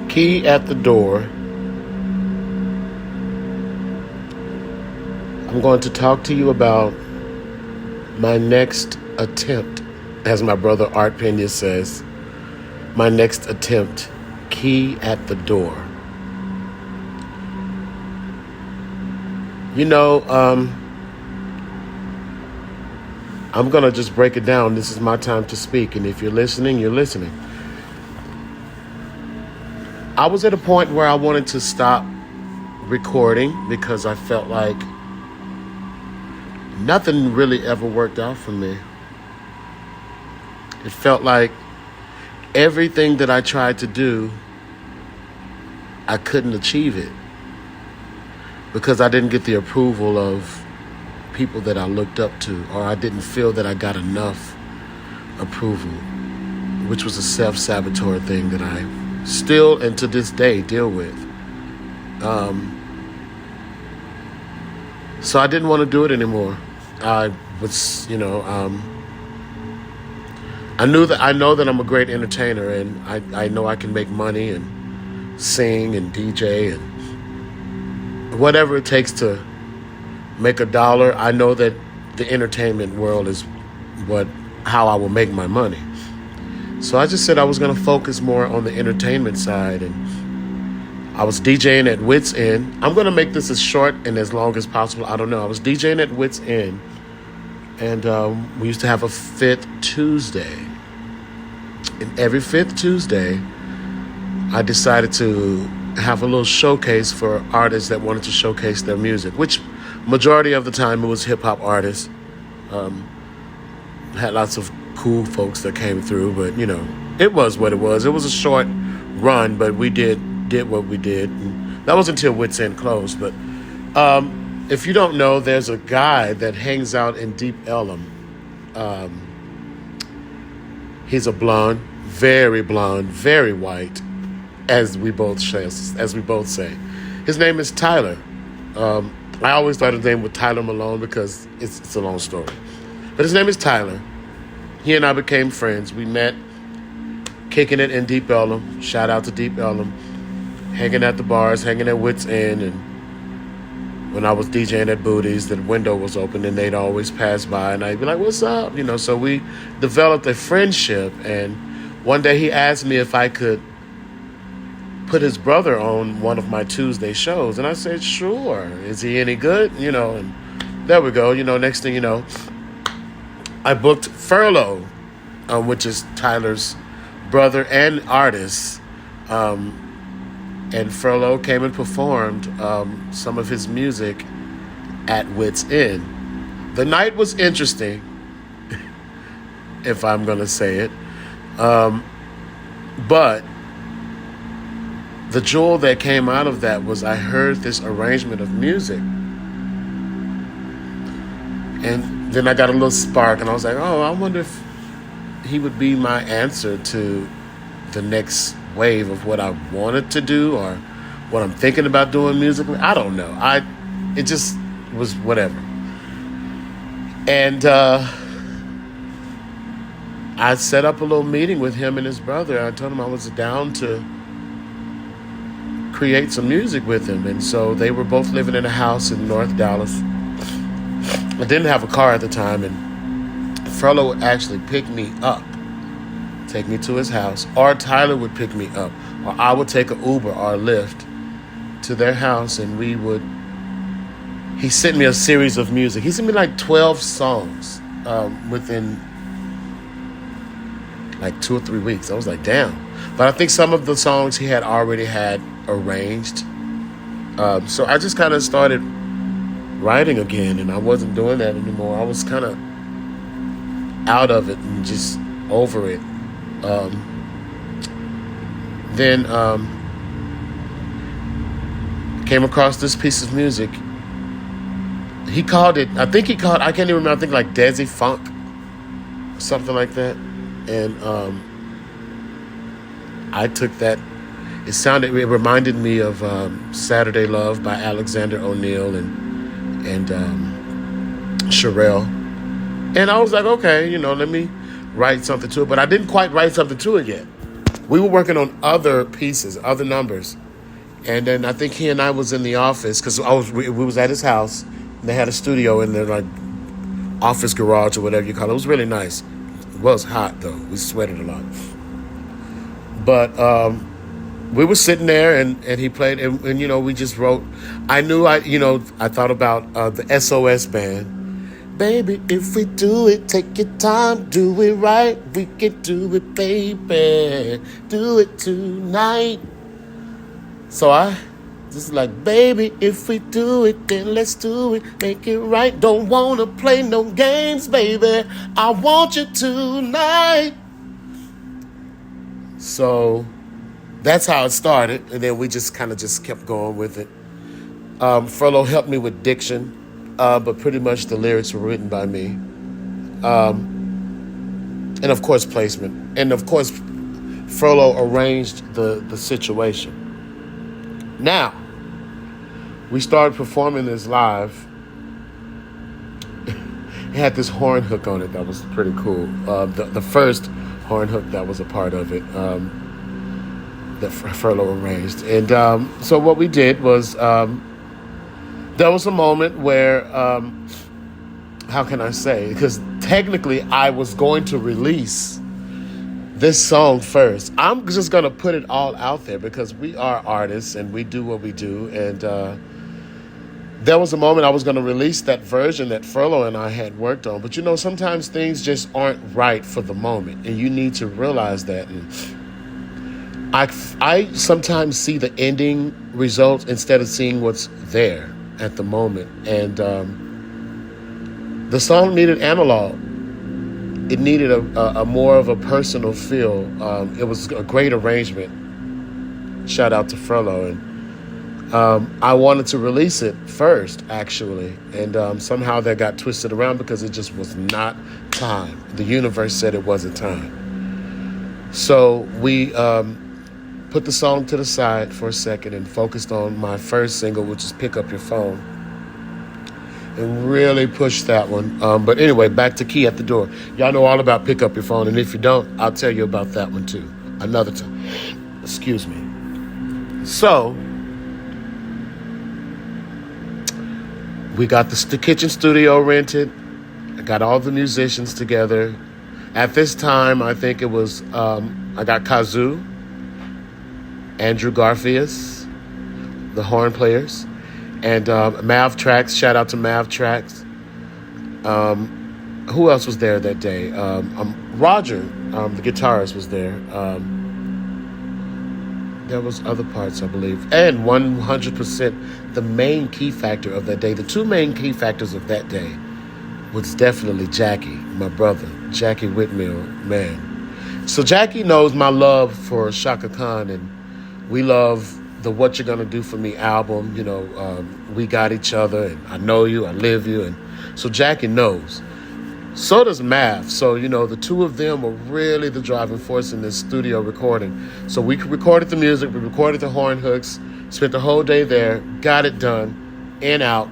Key at the door. I'm going to talk to you about my next attempt, as my brother Art Pena says. My next attempt, key at the door. You know, I'm going to just break it down. This is my time to speak. And if you're listening, you're listening. I was at a point where I wanted to stop recording because I felt like nothing really ever worked out for me. It felt like everything that I tried to do, I couldn't achieve it because I didn't get the approval of people that I looked up to, or I didn't feel that I got enough approval, which was a self-saboteur thing that I still and to this day deal with. So I didn't want to do it anymore. I was, I know that I'm a great entertainer, and I know I can make money and sing and DJ and whatever it takes to make a dollar. I know that the entertainment world is how I will make my money. So I just said I was going to focus more on the entertainment side, and I was DJing at Wits End. I'm going to make this as short and as long as possible. I don't know. I was DJing at Wits End, and we used to have a fifth Tuesday. And every fifth Tuesday, I decided to have a little showcase for artists that wanted to showcase their music, which majority of the time it was hip-hop artists. Had lots of cool folks that came through, but, it was what it was. It was a short run, but we did what we did. And that was until Wits End closed. But if you don't know, there's a guy that hangs out in Deep Ellum. He's a blonde, very white, as we both say. His name is Tyler. I always thought his name was Tyler Malone because it's a long story. But his name is Tyler. He and I became friends. We met kicking it in Deep Ellum. Shout out to Deep Ellum. Hanging at the bars, hanging at Wits End. And when I was DJing at Booties, the window was open and they'd always pass by and I'd be like, what's up? So we developed a friendship. And one day he asked me if I could put his brother on one of my Tuesday shows. And I said, sure. Is he any good? And there we go. Next thing you know, I booked Furlough, which is Tyler's brother and artist. And Furlough came and performed some of his music at Wits End. The night was interesting, if I'm going to say it. But the jewel that came out of that was I heard this arrangement of music. And then I got a little spark, and I was like, oh, I wonder if he would be my answer to the next wave of what I wanted to do or what I'm thinking about doing musically. I don't know. It just was whatever. And I set up a little meeting with him and his brother. I told him I was down to create some music with him. And so they were both living in a house in North Dallas. I didn't have a car at the time, and Furlough would actually pick me up, take me to his house, or Tyler would pick me up, or I would take an Uber or a Lyft to their house, and he sent me a series of music. He sent me like 12 songs within like 2 or 3 weeks. I was like, damn. But I think some of the songs he had already had arranged. So I just kind of started writing again, and I wasn't doing that anymore. I was kind of out of it and just over it. Then came across this piece of music. He called it, I can't even remember, I think like Dezi Funk, something like that. And I took that. It reminded me of Saturday Love by Alexander O'Neal and Sherelle. And I was like, okay, let me write something to it. But I didn't quite write something to it yet. We were working on other pieces, other numbers. And then I think he and I was in the office because we was at his house. They had a studio in their like office garage or whatever you call it. It was really nice. It was hot though. We sweated a lot. But we were sitting there and he played and we just wrote. I thought about the SOS band. Baby, if we do it, take your time, do it right. We can do it, baby. Do it tonight. So I just like, baby, if we do it, then let's do it. Make it right. Don't want to play no games, baby. I want you tonight. So that's how it started. And then we just kind of just kept going with it. Furlough helped me with diction. But pretty much the lyrics were written by me. And of course, placement. And of course, Furlough arranged the situation. Now, we started performing this live. It had this horn hook on it that was pretty cool. The first horn hook that was a part of it that Furlough arranged. And so what we did was... there was a moment where, how can I say? Because technically I was going to release this song first. I'm just going to put it all out there because we are artists and we do what we do. And there was a moment I was going to release that version that Furlough and I had worked on. But, sometimes things just aren't right for the moment. And you need to realize that. And I sometimes see the ending result instead of seeing what's there at the moment. And the song needed analog. It needed a more of a personal feel. It was a great arrangement. Shout out to Furlough. And I wanted to release it first, actually. And somehow that got twisted around because it just was not time. The universe said it wasn't time. So we put the song to the side for a second and focused on my first single, which is Pick Up Your Phone, and really pushed that one. But anyway, back to Key at the Door. Y'all know all about Pick Up Your Phone, and if you don't, I'll tell you about that one too, another time. Excuse me. So, we got the kitchen studio rented. I got all the musicians together. At this time, I think it was, I got Kazoo, Andrew Garfias, the horn players, and Mav Tracks. Shout out to Mav Tracks. Who else was there that day? Roger, the guitarist, was there. There was other parts, I believe. And 100% the main key factor of that day, the two main key factors of that day was definitely Jackie, my brother, Jackie Whitmill, man. So Jackie knows my love for Shaka Khan, and we love the What You're Gonna Do For Me album. We got each other, and I know you, I live you. And so Jackie knows. So does Mav. So, the two of them were really the driving force in this studio recording. So we recorded the music, we recorded the horn hooks, spent the whole day there, got it done, and out.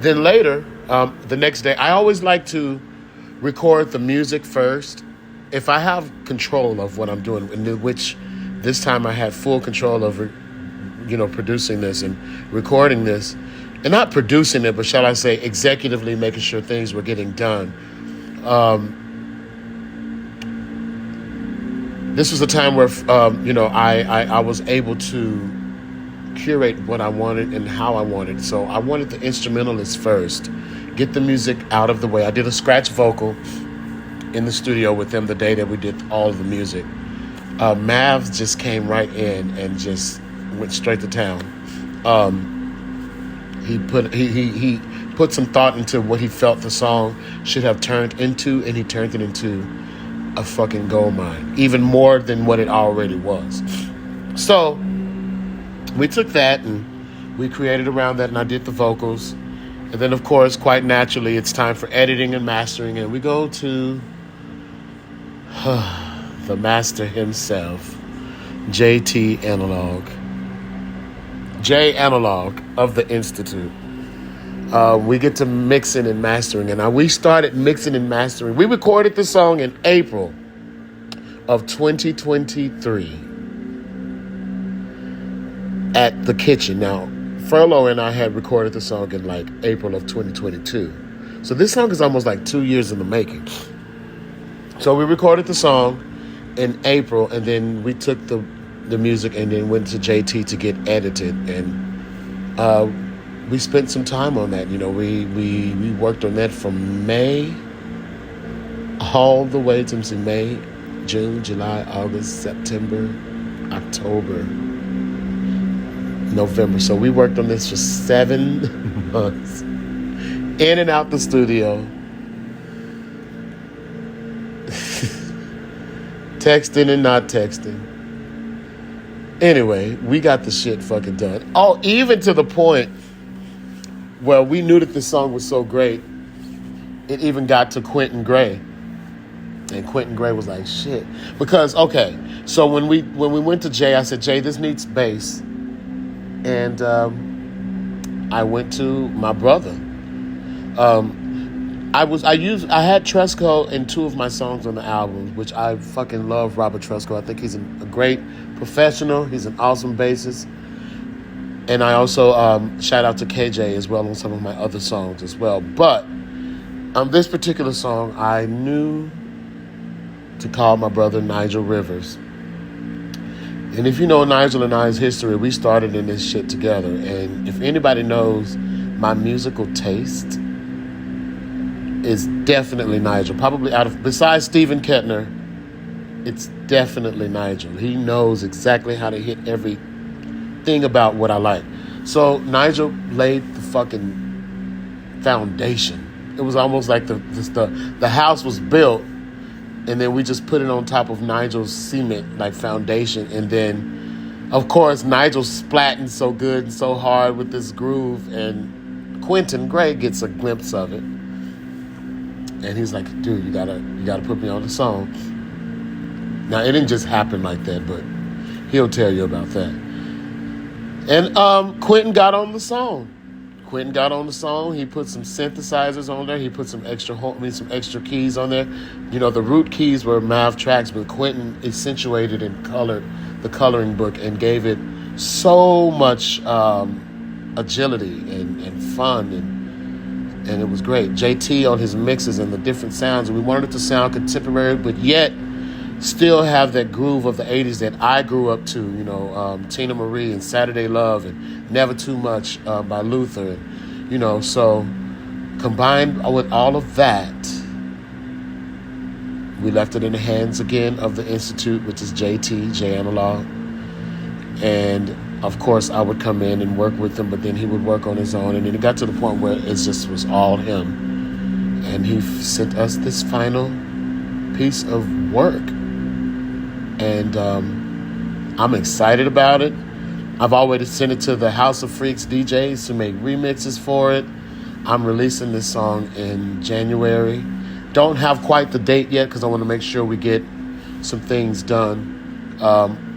Then later, the next day, I always like to record the music first. If I have control of what I'm doing, in which this time I had full control of, producing this and recording this. And not producing it, but shall I say, executively making sure things were getting done. This was a time where, I was able to curate what I wanted and how I wanted. So I wanted the instrumentalists first, get the music out of the way. I did a scratch vocal in the studio with them the day that we did all of the music. Mav just came right in and just went straight to town. He put some thought into what he felt the song should have turned into, and he turned it into a fucking gold mine, even more than what it already was. So we took that and we created around that, and I did the vocals. And then, of course, quite naturally, it's time for editing and mastering, and we go to the master himself, JT Analog. J Analog of the Institute. We get to mixing and mastering, and we started mixing and mastering. We recorded the song in April of 2023 at the kitchen. Now, Furlough and I had recorded the song in like April of 2022. So this song is almost like 2 years in the making. So we recorded the song in April, and then we took the music and then went to JT to get edited. And we spent some time on that. You know, we worked on that from May all the way to May, June, July, August, September, October, November. So we worked on this for 7 months, in and out the studio, texting and not texting. Anyway, we got the shit fucking done. Oh, even to the point where we knew that the song was so great, it even got to Quentin Gray. And Quentin Gray was like, shit. Because, okay, so when we went to Jay, I said, Jay, this needs bass. And I went to my brother. I had Tresco in 2 of my songs on the album, which I fucking love Robert Tresco. I think he's a great professional. He's an awesome bassist. And I also shout out to KJ as well on some of my other songs as well. But on this particular song, I knew to call my brother Nigel Rivers. And if you know Nigel and I's history, we started in this shit together. And if anybody knows my musical taste, is definitely Nigel. Probably besides Stephen Kettner, it's definitely Nigel. He knows exactly how to hit everything about what I like. So Nigel laid the fucking foundation. It was almost like the house was built, and then we just put it on top of Nigel's cement like foundation. And then, of course, Nigel's splatting so good and so hard with this groove, and Quentin Gray gets a glimpse of it. And he's like, dude, you gotta put me on the song. Now, it didn't just happen like that, but he'll tell you about that. And Quentin got on the song. He put some synthesizers on there. He put some extra keys on there. You know, the root keys were Mav tracks, but Quentin accentuated and colored the coloring book and gave it so much agility and fun, and it was great. JT on his mixes and the different sounds. And we wanted it to sound contemporary, but yet still have that groove of the 80s that I grew up to. You know, Tina Marie and Saturday Love and Never Too Much by Luther. And, you know, so combined with all of that, we left it in the hands again of the Institute, which is JT, J Analog. And of course, I would come in and work with him, but then he would work on his own. And then it got to the point where it just was all him. And he sent us this final piece of work. And I'm excited about it. I've always sent it to the House of Freaks DJs to make remixes for it. I'm releasing this song in January. Don't have quite the date yet because I want to make sure we get some things done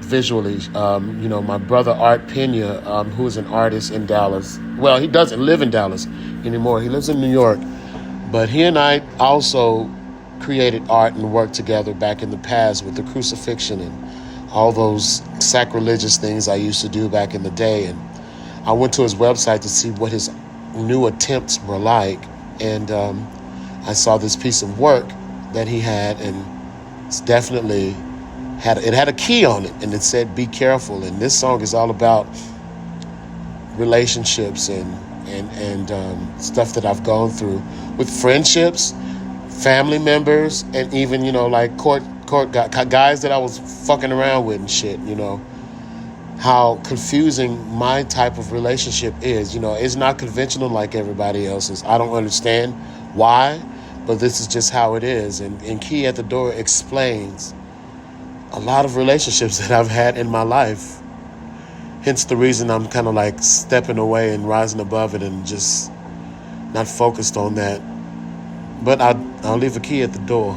visually. You know, my brother Art Pena, who is an artist in Dallas. Well, he doesn't live in Dallas anymore. He lives in New York. But he and I also created art and worked together back in the past with the crucifixion and all those sacrilegious things I used to do back in the day. And I went to his website to see what his new attempts were like. And I saw this piece of work that he had, and it's definitely had a key on it, and it said, "Be careful." And this song is all about relationships and stuff that I've gone through with friendships, family members, and even, you know, like court guys that I was fucking around with and shit, you know. How confusing my type of relationship is. You know, it's not conventional like everybody else's. I don't understand why, but this is just how it is. And Key at the Door explains a lot of relationships that I've had in my life. Hence the reason I'm kind of like stepping away and rising above it and just not focused on that. But I'll leave a key at the door.